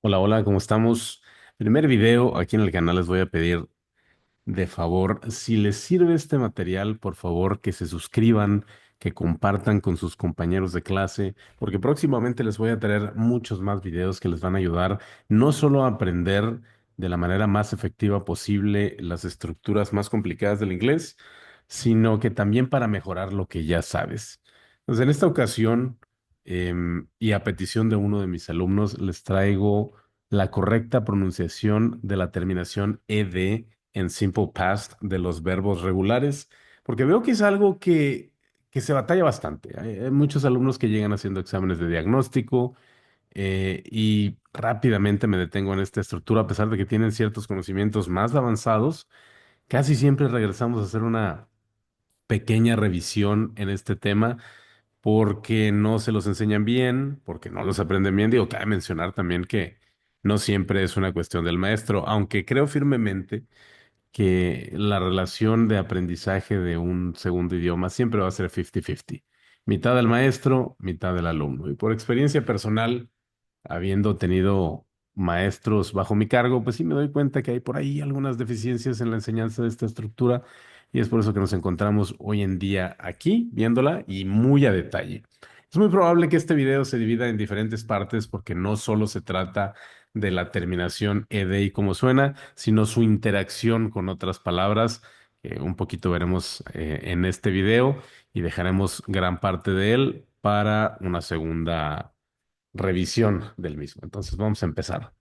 Hola, hola, ¿cómo estamos? Primer video aquí en el canal les voy a pedir de favor, si les sirve este material, por favor que se suscriban, que compartan con sus compañeros de clase, porque próximamente les voy a traer muchos más videos que les van a ayudar no solo a aprender de la manera más efectiva posible las estructuras más complicadas del inglés, sino que también para mejorar lo que ya sabes. Entonces, en esta ocasión, y a petición de uno de mis alumnos, les traigo la correcta pronunciación de la terminación ed en simple past de los verbos regulares, porque veo que es algo que se batalla bastante. Hay muchos alumnos que llegan haciendo exámenes de diagnóstico y rápidamente me detengo en esta estructura, a pesar de que tienen ciertos conocimientos más avanzados. Casi siempre regresamos a hacer una pequeña revisión en este tema porque no se los enseñan bien, porque no los aprenden bien. Digo, cabe mencionar también que no siempre es una cuestión del maestro, aunque creo firmemente que la relación de aprendizaje de un segundo idioma siempre va a ser 50-50. Mitad del maestro, mitad del alumno. Y por experiencia personal, habiendo tenido maestros bajo mi cargo, pues sí me doy cuenta que hay por ahí algunas deficiencias en la enseñanza de esta estructura y es por eso que nos encontramos hoy en día aquí viéndola y muy a detalle. Es muy probable que este video se divida en diferentes partes porque no solo se trata de la terminación ed y cómo suena, sino su interacción con otras palabras, que un poquito veremos en este video y dejaremos gran parte de él para una segunda revisión del mismo. Entonces vamos a empezar.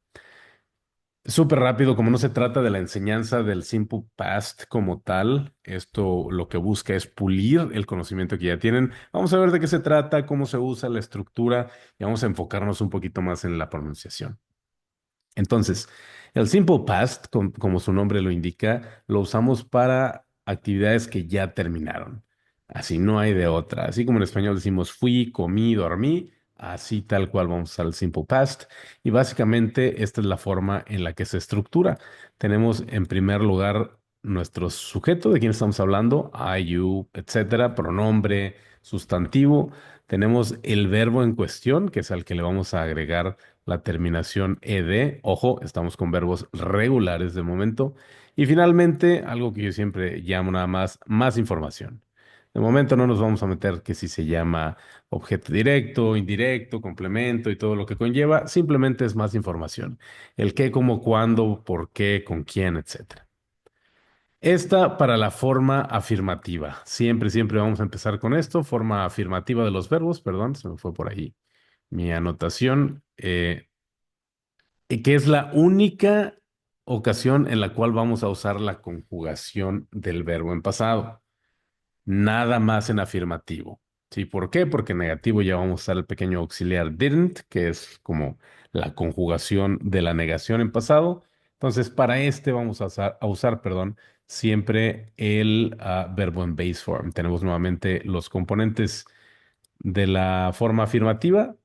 Súper rápido, como no se trata de la enseñanza del simple past como tal, esto lo que busca es pulir el conocimiento que ya tienen. Vamos a ver de qué se trata, cómo se usa la estructura y vamos a enfocarnos un poquito más en la pronunciación. Entonces, el simple past, como su nombre lo indica, lo usamos para actividades que ya terminaron. Así no hay de otra. Así como en español decimos fui, comí, dormí, así tal cual vamos a usar el simple past. Y básicamente esta es la forma en la que se estructura. Tenemos en primer lugar nuestro sujeto, de quién estamos hablando, I, you, etcétera, pronombre, sustantivo. Tenemos el verbo en cuestión, que es al que le vamos a agregar la terminación ed. Ojo, estamos con verbos regulares de momento. Y finalmente, algo que yo siempre llamo nada más información. De momento no nos vamos a meter que si se llama objeto directo, indirecto, complemento y todo lo que conlleva, simplemente es más información. El qué, cómo, cuándo, por qué, con quién, etcétera. Esta para la forma afirmativa. Siempre vamos a empezar con esto. Forma afirmativa de los verbos, perdón, se me fue por ahí mi anotación. Y que es la única ocasión en la cual vamos a usar la conjugación del verbo en pasado. Nada más en afirmativo. ¿Sí? ¿Por qué? Porque en negativo ya vamos a usar el pequeño auxiliar didn't, que es como la conjugación de la negación en pasado. Entonces, para este vamos a usar, perdón, siempre el verbo en base form. Tenemos nuevamente los componentes de la forma afirmativa.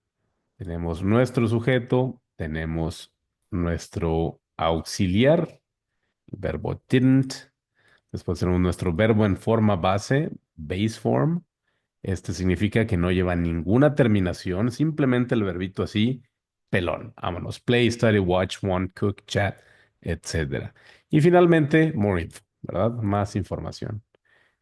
Tenemos nuestro sujeto, tenemos nuestro auxiliar, el verbo didn't. Después tenemos nuestro verbo en forma base, base form. Este significa que no lleva ninguna terminación, simplemente el verbito así, pelón. Vámonos, play, study, watch, want, cook, chat, etcétera. Y finalmente, more info, ¿verdad? Más información.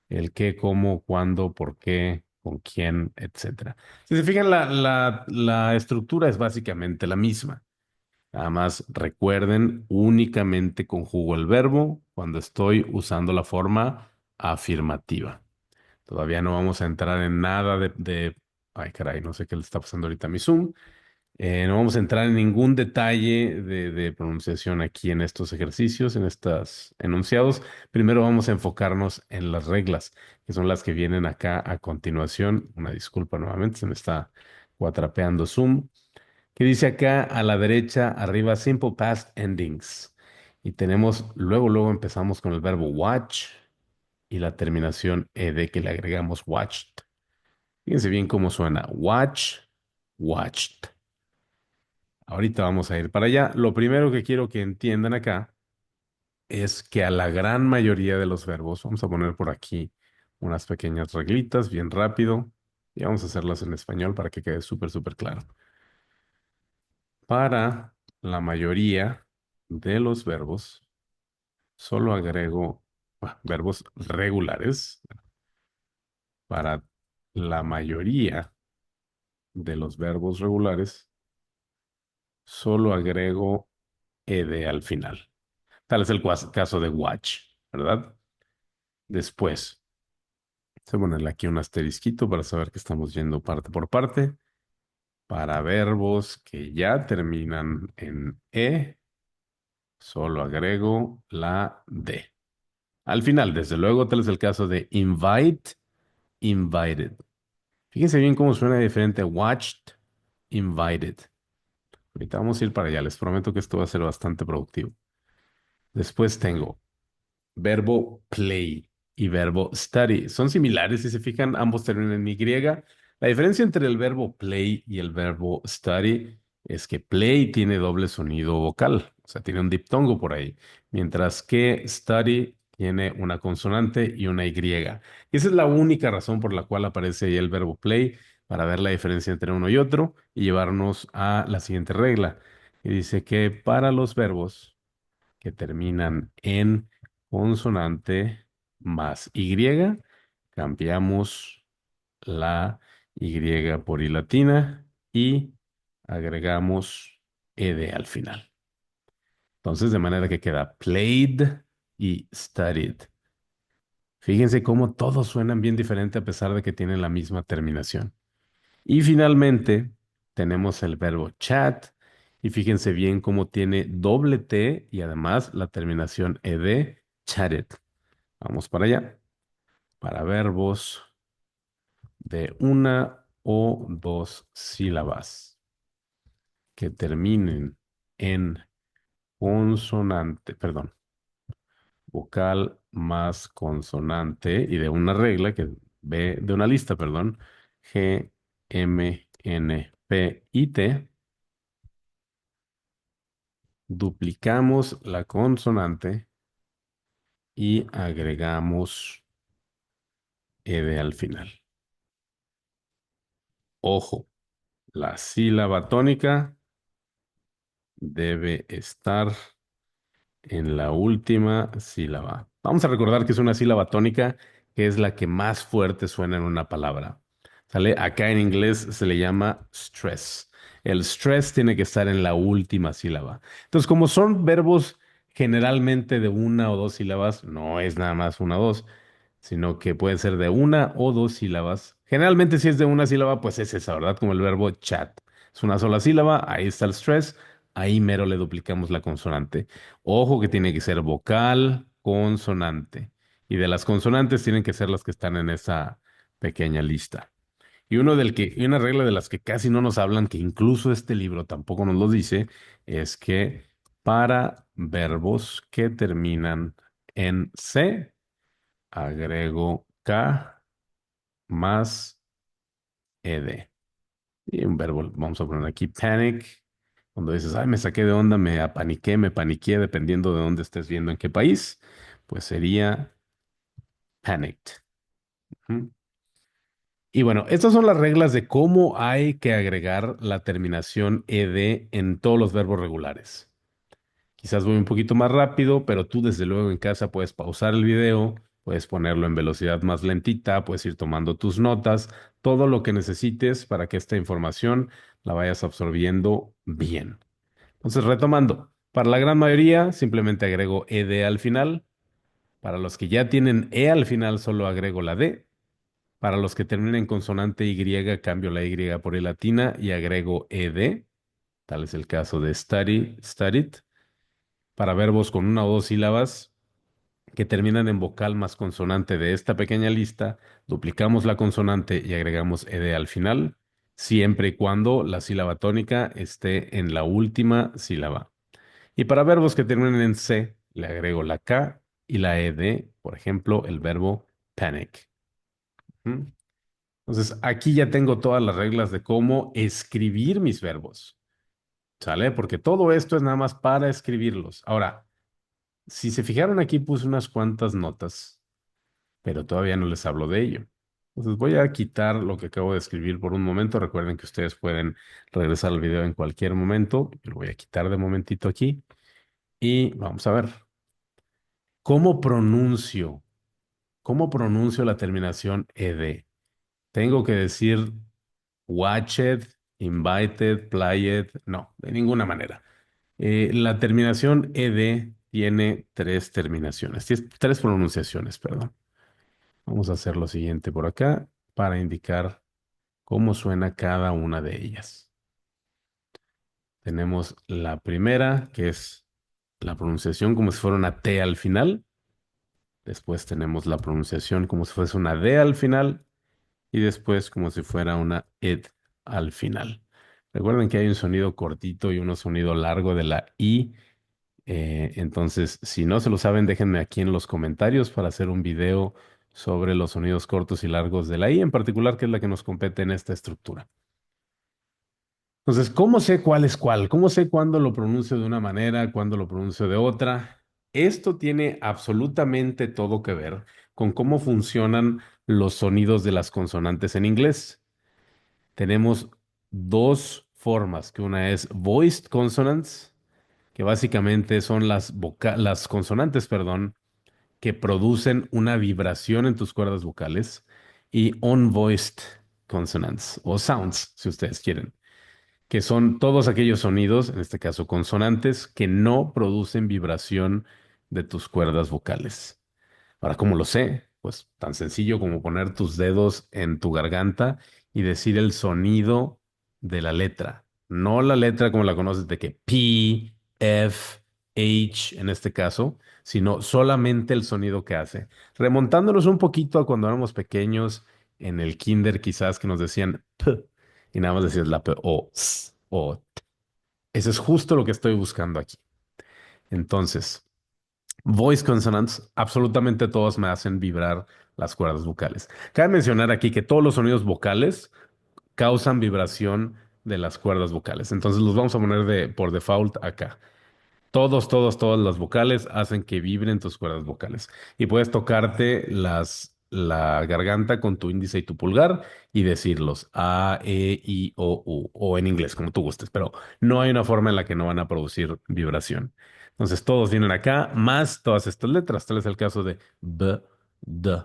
El qué, cómo, cuándo, por qué, con quién, etcétera. Si se fijan, la estructura es básicamente la misma. Nada más recuerden, únicamente conjugo el verbo cuando estoy usando la forma afirmativa. Todavía no vamos a entrar en nada ay, caray, no sé qué le está pasando ahorita a mi Zoom. No vamos a entrar en ningún detalle de pronunciación aquí en estos ejercicios, en estos enunciados. Primero vamos a enfocarnos en las reglas, que son las que vienen acá a continuación. Una disculpa nuevamente, se me está cuatrapeando Zoom. Que dice acá a la derecha, arriba, simple past endings. Y tenemos, luego empezamos con el verbo watch y la terminación ed que le agregamos watched. Fíjense bien cómo suena. Watch, watched. Ahorita vamos a ir para allá. Lo primero que quiero que entiendan acá es que a la gran mayoría de los verbos, vamos a poner por aquí unas pequeñas reglitas bien rápido y vamos a hacerlas en español para que quede súper claro. Para la mayoría de los verbos, solo agrego verbos regulares. Para la mayoría de los verbos regulares, solo agrego ed al final. Tal es el caso de watch, ¿verdad? Después, se ponerle aquí un asterisquito para saber que estamos yendo parte por parte. Para verbos que ya terminan en solo agrego la D. Al final, desde luego, tal es el caso de invite, invited. Fíjense bien cómo suena diferente watched, invited. Ahorita vamos a ir para allá, les prometo que esto va a ser bastante productivo. Después tengo verbo play y verbo study. Son similares, si se fijan, ambos terminan en Y. La diferencia entre el verbo play y el verbo study es que play tiene doble sonido vocal, o sea, tiene un diptongo por ahí, mientras que study tiene una consonante y una Y. Y esa es la única razón por la cual aparece ahí el verbo play, para ver la diferencia entre uno y otro y llevarnos a la siguiente regla. Y dice que para los verbos que terminan en consonante más Y, cambiamos la Y por I latina y agregamos ed al final. Entonces, de manera que queda played y studied. Fíjense cómo todos suenan bien diferente a pesar de que tienen la misma terminación. Y finalmente tenemos el verbo chat y fíjense bien cómo tiene doble T y además la terminación ed, chatted. Vamos para allá. Para verbos de una o dos sílabas que terminen en consonante, perdón, vocal más consonante y de una regla que ve de una lista, perdón, G, M, N, P y T. Duplicamos la consonante y agregamos ed al final. Ojo, la sílaba tónica debe estar en la última sílaba. Vamos a recordar que es una sílaba tónica, que es la que más fuerte suena en una palabra. ¿Sale? Acá en inglés se le llama stress. El stress tiene que estar en la última sílaba. Entonces, como son verbos generalmente de una o dos sílabas, no es nada más una o dos, sino que puede ser de una o dos sílabas. Generalmente si es de una sílaba, pues es esa, ¿verdad? Como el verbo chat. Es una sola sílaba, ahí está el stress, ahí mero le duplicamos la consonante. Ojo que tiene que ser vocal, consonante. Y de las consonantes tienen que ser las que están en esa pequeña lista. Y una regla de las que casi no nos hablan, que incluso este libro tampoco nos lo dice, es que para verbos que terminan en C, agrego K más ed. Y un verbo, vamos a poner aquí panic. Cuando dices, ay, me saqué de onda, me apaniqué, me paniqué, dependiendo de dónde estés viendo en qué país, pues sería panicked. Ujú. Y bueno, estas son las reglas de cómo hay que agregar la terminación ed en todos los verbos regulares. Quizás voy un poquito más rápido, pero tú desde luego en casa puedes pausar el video, puedes ponerlo en velocidad más lentita, puedes ir tomando tus notas, todo lo que necesites para que esta información la vayas absorbiendo bien. Entonces, retomando, para la gran mayoría simplemente agrego ed al final. Para los que ya tienen al final, solo agrego la d. Para los que terminen en consonante y, cambio la y por i latina y agrego ed. Tal es el caso de study, studied. Para verbos con una o dos sílabas que terminan en vocal más consonante de esta pequeña lista, duplicamos la consonante y agregamos ed al final, siempre y cuando la sílaba tónica esté en la última sílaba. Y para verbos que terminen en C, le agrego la K y la ed, por ejemplo, el verbo panic. ¿Mm? Entonces, aquí ya tengo todas las reglas de cómo escribir mis verbos. ¿Sale? Porque todo esto es nada más para escribirlos. Ahora, si se fijaron aquí puse unas cuantas notas, pero todavía no les hablo de ello. Entonces voy a quitar lo que acabo de escribir por un momento. Recuerden que ustedes pueden regresar al video en cualquier momento. Yo lo voy a quitar de momentito aquí y vamos a ver. ¿Cómo pronuncio? ¿Cómo pronuncio la terminación ed? Tengo que decir watched, invited, played. No, de ninguna manera. La terminación ed tiene tres terminaciones, tres pronunciaciones, perdón. Vamos a hacer lo siguiente por acá para indicar cómo suena cada una de ellas. Tenemos la primera, que es la pronunciación como si fuera una T al final. Después tenemos la pronunciación como si fuese una D al final. Y después como si fuera una ed al final. Recuerden que hay un sonido cortito y un sonido largo de la I. Entonces, si no se lo saben, déjenme aquí en los comentarios para hacer un video sobre los sonidos cortos y largos de la I, en particular, que es la que nos compete en esta estructura. Entonces, ¿cómo sé cuál es cuál? ¿Cómo sé cuándo lo pronuncio de una manera, cuándo lo pronuncio de otra? Esto tiene absolutamente todo que ver con cómo funcionan los sonidos de las consonantes en inglés. Tenemos dos formas, que una es voiced consonants, que básicamente son las consonantes, perdón, que producen una vibración en tus cuerdas vocales, y unvoiced consonants o sounds, si ustedes quieren, que son todos aquellos sonidos, en este caso consonantes, que no producen vibración de tus cuerdas vocales. Ahora, ¿cómo lo sé? Pues tan sencillo como poner tus dedos en tu garganta y decir el sonido de la letra. No la letra como la conoces de que P, F, H en este caso, sino solamente el sonido que hace. Remontándonos un poquito a cuando éramos pequeños, en el kinder quizás que nos decían P y nada más decías la P o S o T. Eso es justo lo que estoy buscando aquí. Entonces, voice consonants, absolutamente todos me hacen vibrar las cuerdas vocales. Cabe mencionar aquí que todos los sonidos vocales causan vibración de las cuerdas vocales. Entonces los vamos a poner por default acá. Todas las vocales hacen que vibren tus cuerdas vocales. Y puedes tocarte la garganta con tu índice y tu pulgar y decirlos A, E, I, O, U, o en inglés, como tú gustes, pero no hay una forma en la que no van a producir vibración. Entonces todos vienen acá, más todas estas letras. Tal es el caso de B, D,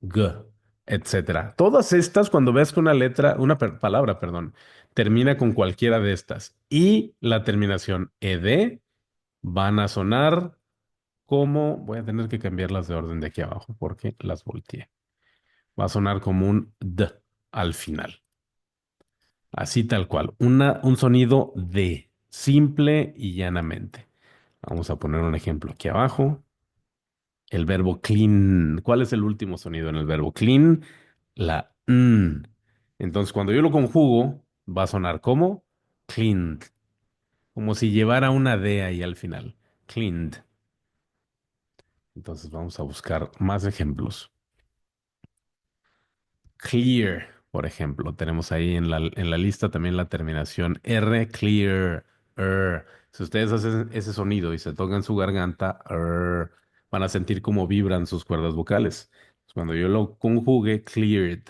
G, etcétera. Todas estas, cuando ves que una letra, palabra, perdón, termina con cualquiera de estas y la terminación ed, van a sonar como, voy a tener que cambiarlas de orden de aquí abajo porque las volteé. Va a sonar como un D al final. Así tal cual. Un sonido D, simple y llanamente. Vamos a poner un ejemplo aquí abajo. El verbo clean. ¿Cuál es el último sonido en el verbo clean? La N. Entonces, cuando yo lo conjugo, va a sonar como cleaned, como si llevara una D ahí al final. Cleaned. Entonces vamos a buscar más ejemplos. Clear, por ejemplo. Tenemos ahí en la lista también la terminación R, clear, Si ustedes hacen ese sonido y se tocan su garganta, van a sentir cómo vibran sus cuerdas vocales. Cuando yo lo conjugue, cleared,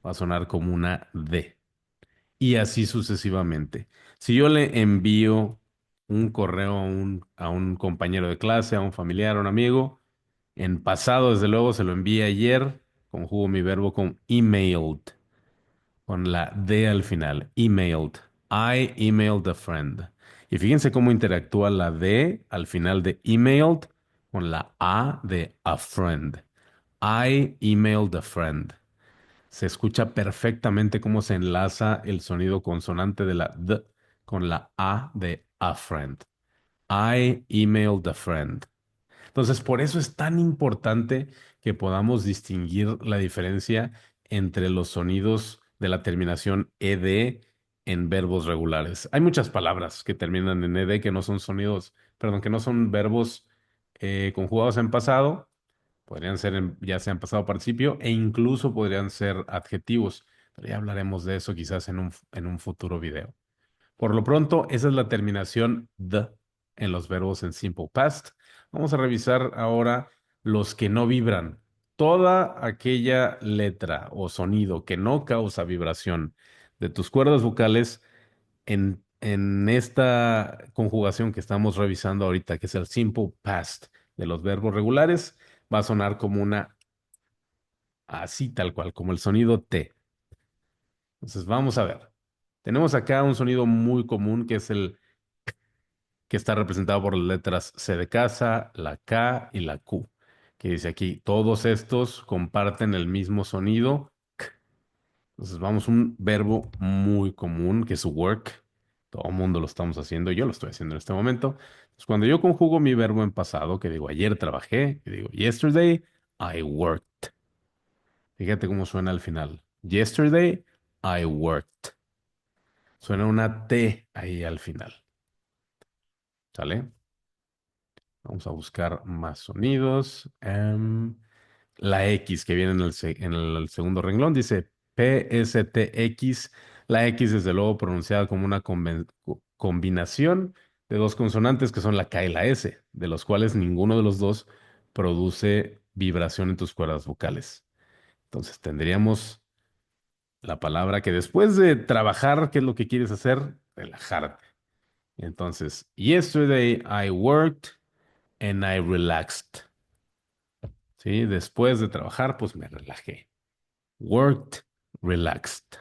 va a sonar como una D. Y así sucesivamente. Si yo le envío un correo a un compañero de clase, a un familiar, a un amigo, en pasado, desde luego, se lo envié ayer, conjugo mi verbo con emailed, con la D al final, emailed. I emailed a friend. Y fíjense cómo interactúa la D al final de emailed con la A de a friend. I emailed a friend. Se escucha perfectamente cómo se enlaza el sonido consonante de la D con la A de a friend. I emailed a friend. Entonces, por eso es tan importante que podamos distinguir la diferencia entre los sonidos de la terminación ed en verbos regulares. Hay muchas palabras que terminan en ed que no son sonidos, perdón, que no son verbos conjugados en pasado. Podrían ser ya sea en pasado participio e incluso podrían ser adjetivos. Pero ya hablaremos de eso quizás en un futuro video. Por lo pronto, esa es la terminación the en los verbos en simple past. Vamos a revisar ahora los que no vibran. toda aquella letra o sonido que no causa vibración de tus cuerdas vocales en esta conjugación que estamos revisando ahorita, que es el simple past de los verbos regulares, va a sonar como una así tal cual, como el sonido T. Entonces vamos a ver. Tenemos acá un sonido muy común que es el que está representado por las letras C de casa, la K y la Q, que dice aquí, todos estos comparten el mismo sonido. Entonces vamos a un verbo muy común que es work. Todo el mundo lo estamos haciendo, yo lo estoy haciendo en este momento. Entonces, cuando yo conjugo mi verbo en pasado, que digo ayer trabajé, que digo yesterday I worked. Fíjate cómo suena al final. Yesterday I worked. Suena una T ahí al final. ¿Sale? Vamos a buscar más sonidos. La X que viene en el segundo renglón dice PSTX. La X, desde luego, pronunciada como una combinación de dos consonantes que son la K y la S, de los cuales ninguno de los dos produce vibración en tus cuerdas vocales. Entonces tendríamos la palabra que después de trabajar, ¿qué es lo que quieres hacer? Relajarte. Entonces, yesterday I worked and I relaxed. ¿Sí? Después de trabajar, pues me relajé. Worked, relaxed.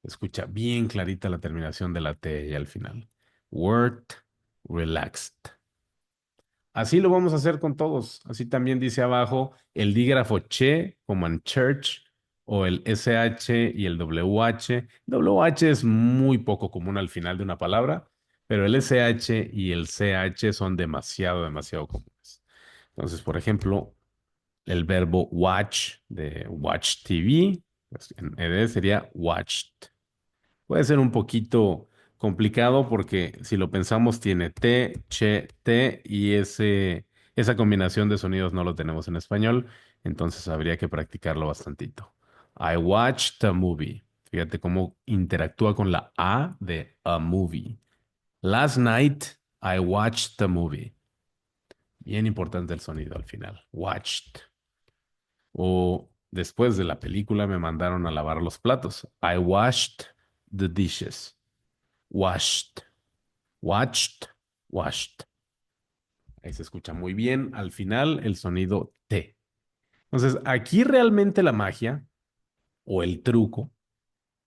Escucha bien clarita la terminación de la T y al final. Worked, relaxed. Así lo vamos a hacer con todos. Así también dice abajo el dígrafo che, como en church, o el SH y el WH. WH es muy poco común al final de una palabra, pero el SH y el CH son demasiado, demasiado comunes. Entonces, por ejemplo, el verbo watch de watch TV, pues en ED sería watched. Puede ser un poquito complicado porque si lo pensamos tiene T, che, T y esa combinación de sonidos no lo tenemos en español, entonces habría que practicarlo bastantito. I watched a movie. Fíjate cómo interactúa con la A de a movie. Last night I watched a movie. Bien importante el sonido al final. Watched. O después de la película me mandaron a lavar los platos. I washed the dishes. Washed, watched, washed. Ahí se escucha muy bien. Al final, el sonido T. Entonces, aquí realmente la magia o el truco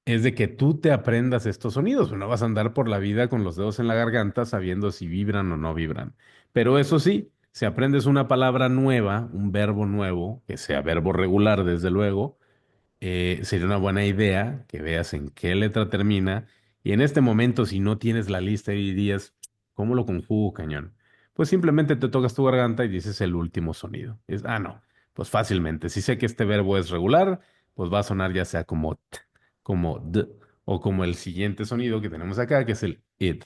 es de que tú te aprendas estos sonidos. No vas a andar por la vida con los dedos en la garganta sabiendo si vibran o no vibran. Pero eso sí, si aprendes una palabra nueva, un verbo nuevo, que sea verbo regular, desde luego, sería una buena idea que veas en qué letra termina y en este momento si no tienes la lista y dirías, ¿cómo lo conjugo, cañón? Pues simplemente te tocas tu garganta y dices el último sonido. No, pues fácilmente. Si sé que este verbo es regular, pues va a sonar ya sea como t, como d o como el siguiente sonido que tenemos acá, que es el id.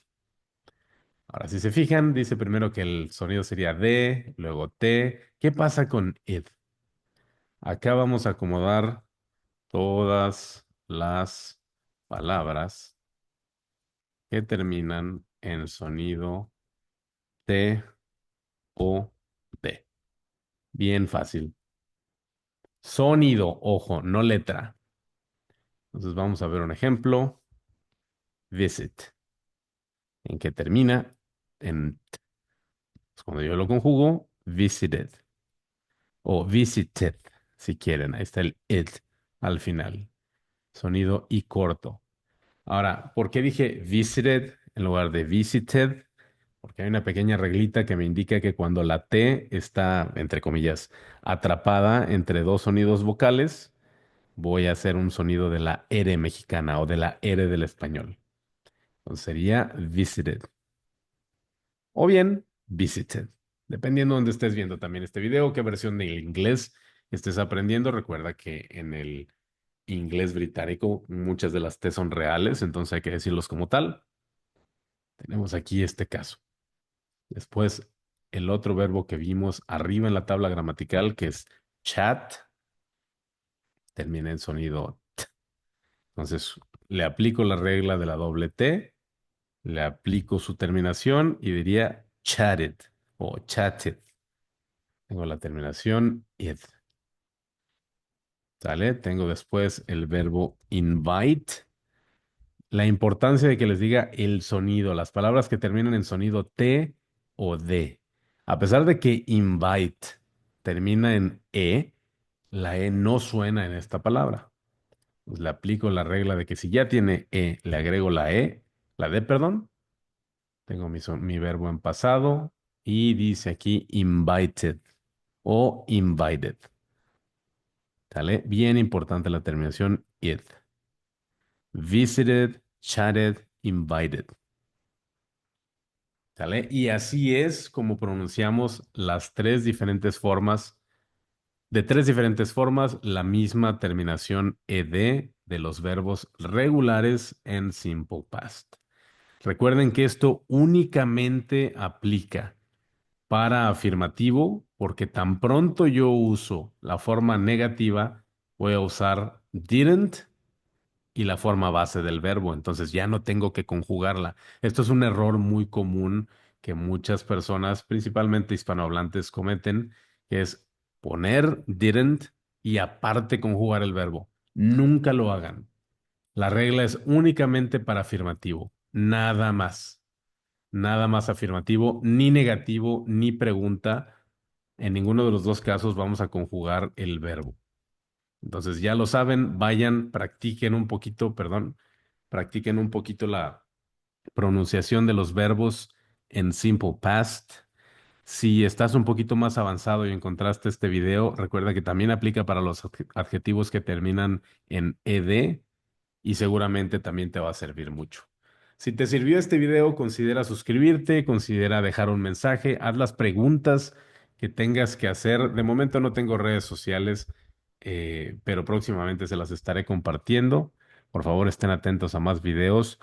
Ahora, si se fijan, dice primero que el sonido sería d, luego t. ¿Qué pasa con id? Acá vamos a acomodar todas las palabras que terminan en sonido T o D. Bien fácil. Sonido, ojo, no letra. Entonces vamos a ver un ejemplo. Visit, en que termina en T. Pues cuando yo lo conjugo, visited o visited, si quieren. Ahí está el it al final. Sonido y corto. Ahora, ¿por qué dije visited en lugar de visited? Porque hay una pequeña reglita que me indica que cuando la T está, entre comillas, atrapada entre dos sonidos vocales, voy a hacer un sonido de la R mexicana o de la R del español. Entonces sería visited. O bien visited. Dependiendo de dónde estés viendo también este video, qué versión del inglés estés aprendiendo. Recuerda que en el inglés británico muchas de las T son reales, entonces hay que decirlos como tal. Tenemos aquí este caso. Después, el otro verbo que vimos arriba en la tabla gramatical, que es chat, termina en sonido t. Entonces, le aplico la regla de la doble T, le aplico su terminación y diría chatted o chatted. Tengo la terminación id. ¿Sale? Tengo después el verbo invite. La importancia de que les diga el sonido, las palabras que terminan en sonido T o D. A pesar de que invite termina en E, la E no suena en esta palabra. Pues le aplico la regla de que si ya tiene E, le agrego la D, perdón. Tengo mi verbo en pasado y dice aquí invited o invited. ¿Sale? Bien importante la terminación id. Visited, chatted, invited. ¿Sale? Y así es como pronunciamos las tres diferentes formas, de tres diferentes formas, la misma terminación ed de los verbos regulares en simple past. Recuerden que esto únicamente aplica para afirmativo, porque tan pronto yo uso la forma negativa, voy a usar didn't y la forma base del verbo, entonces ya no tengo que conjugarla. Esto es un error muy común que muchas personas, principalmente hispanohablantes, cometen, que es poner didn't y aparte conjugar el verbo. Nunca lo hagan. La regla es únicamente para afirmativo, nada más. Nada más afirmativo, ni negativo, ni pregunta. En ninguno de los dos casos vamos a conjugar el verbo. Entonces ya lo saben, vayan, practiquen un poquito, perdón, practiquen un poquito la pronunciación de los verbos en simple past. Si estás un poquito más avanzado y encontraste este video, recuerda que también aplica para los adjetivos que terminan en ed y seguramente también te va a servir mucho. Si te sirvió este video, considera suscribirte, considera dejar un mensaje, haz las preguntas que tengas que hacer. De momento no tengo redes sociales, pero próximamente se las estaré compartiendo. Por favor, estén atentos a más videos.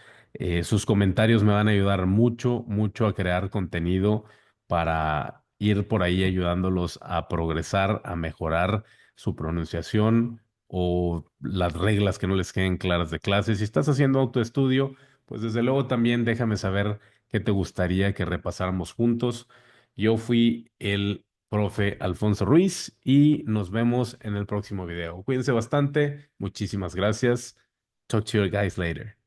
Sus comentarios me van a ayudar mucho, mucho a crear contenido para ir por ahí ayudándolos a progresar, a mejorar su pronunciación o las reglas que no les queden claras de clase. Si estás haciendo autoestudio, pues desde luego también déjame saber qué te gustaría que repasáramos juntos. Yo fui el profe Alfonso Ruiz y nos vemos en el próximo video. Cuídense bastante. Muchísimas gracias. Talk to you guys later.